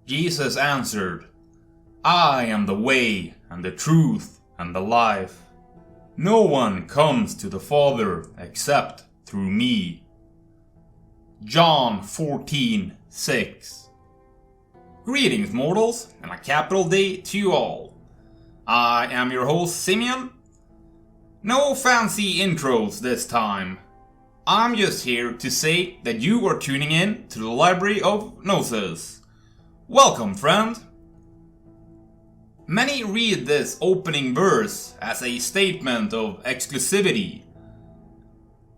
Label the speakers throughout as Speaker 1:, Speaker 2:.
Speaker 1: Jesus answered, I am the way and the truth and the life. No one comes to the Father except through me. John 14:6. Greetings, mortals, and a capital day to you all. I am your host, Simeon. No fancy intros this time. I'm just here to say that you are tuning in to the Library of Gnosis. Welcome, friend. Many read this opening verse as a statement of exclusivity.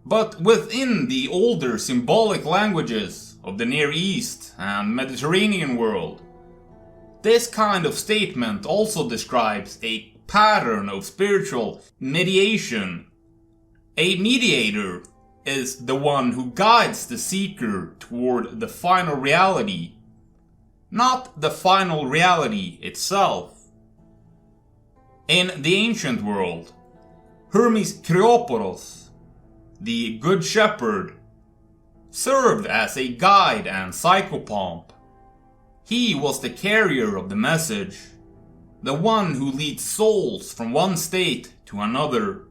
Speaker 1: But within the older symbolic languages of the Near East and Mediterranean world, this kind of statement also describes a pattern of spiritual mediation. A mediator is the one who guides the seeker toward the final reality, not the final reality itself. In the ancient world, Hermes Kreoporos, the Good Shepherd, served as a guide and psychopomp. He was the carrier of the message, the one who leads souls from one state to another.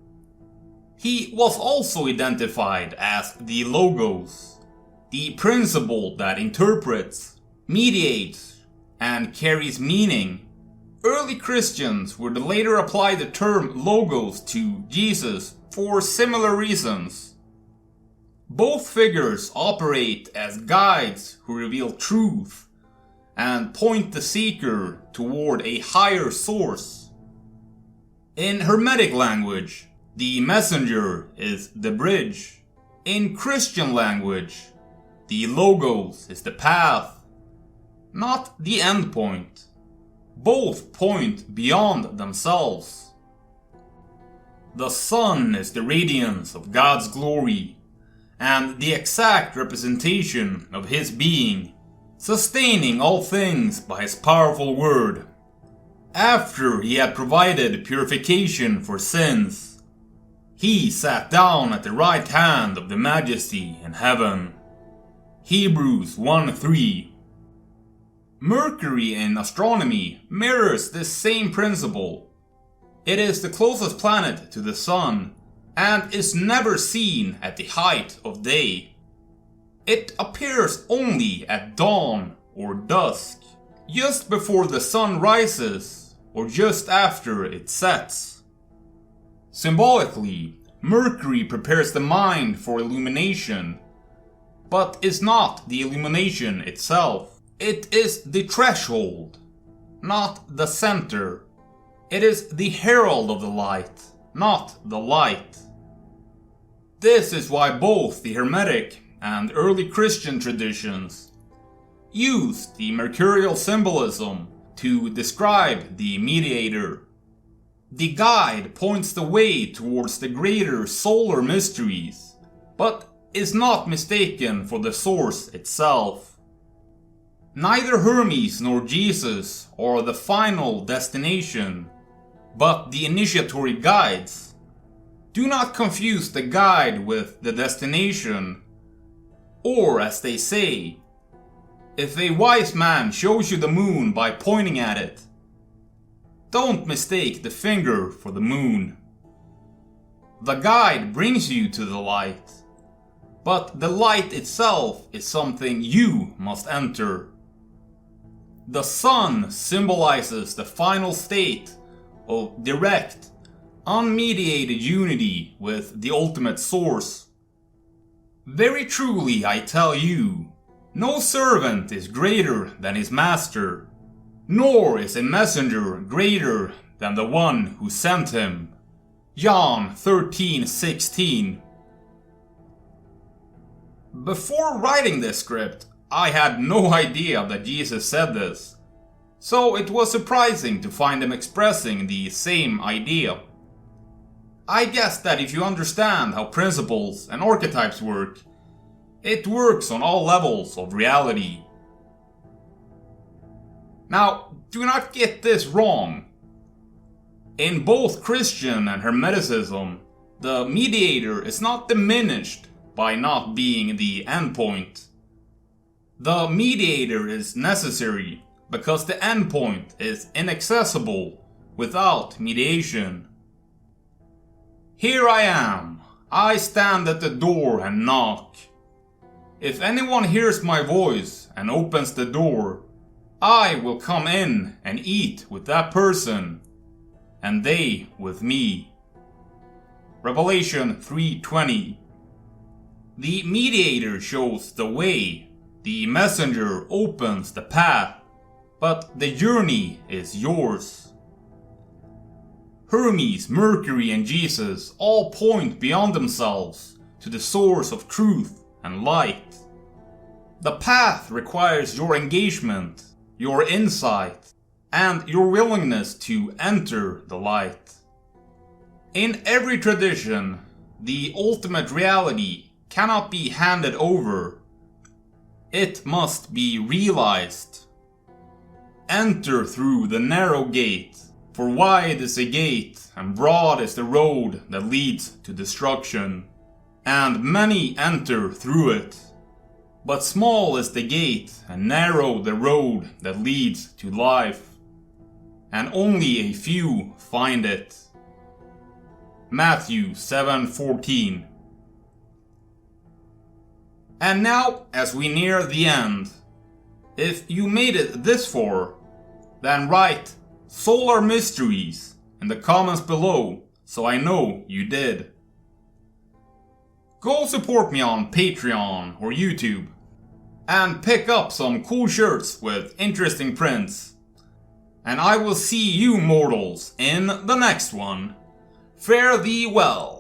Speaker 1: He was also identified as the Logos, the principle that interprets, mediates, and carries meaning. Early Christians would later apply the term Logos to Jesus for similar reasons. Both figures operate as guides who reveal truth and point the seeker toward a higher source. In Hermetic language, the messenger is the bridge. In Christian language, the Logos is the path, not the endpoint. Both point beyond themselves. The sun is the radiance of God's glory and the exact representation of His being, sustaining all things by His powerful word. After He had provided purification for sins, He sat down at the right hand of the Majesty in heaven. Hebrews 1:3. Mercury in astronomy mirrors this same principle. It is the closest planet to the Sun and is never seen at the height of day. It appears only at dawn or dusk, just before the sun rises or just after it sets. Symbolically, Mercury prepares the mind for illumination, but is not the illumination itself. It is the threshold, not the center. It is the herald of the light, not the light. This is why both the Hermetic and early Christian traditions used the mercurial symbolism to describe the mediator. The guide points the way towards the greater solar mysteries, but is not mistaken for the source itself. Neither Hermes nor Jesus are the final destination, but the initiatory guides. Do not confuse the guide with the destination. Or, as they say, if a wise man shows you the moon by pointing at it, don't mistake the finger for the moon. The guide brings you to the light, but the light itself is something you must enter. The sun symbolizes the final state of direct, unmediated unity with the ultimate source. Very truly I tell you, no servant is greater than his master, nor is a messenger greater than the one who sent him. John 13:16. Before writing this script, I had no idea that Jesus said this, so it was surprising to find him expressing the same idea. I guess that if you understand how principles and archetypes work, it works on all levels of reality. Now, do not get this wrong. In both Christian and Hermeticism, the mediator is not diminished by not being the endpoint. The mediator is necessary, because the endpoint is inaccessible without mediation. Here I am. I stand at the door and knock. If anyone hears my voice and opens the door, I will come in and eat with that person, and they with me. Revelation 3:20. The mediator shows the way, the messenger opens the path, but the journey is yours. Hermes, Mercury, and Jesus all point beyond themselves to the source of truth and light. The path requires your engagement, your insight, and your willingness to enter the light. In every tradition, the ultimate reality cannot be handed over. It must be realized. Enter through the narrow gate, for wide is the gate and broad is the road that leads to destruction, and many enter through it. But small is the gate and narrow the road that leads to life, and only a few find it. Matthew 7:14. And now, as we near the end, if you made it this far, then write Solar Mysteries in the comments below so I know you did. Go support me on Patreon or YouTube and pick up some cool shirts with interesting prints. And I will see you mortals in the next one. Fare thee well.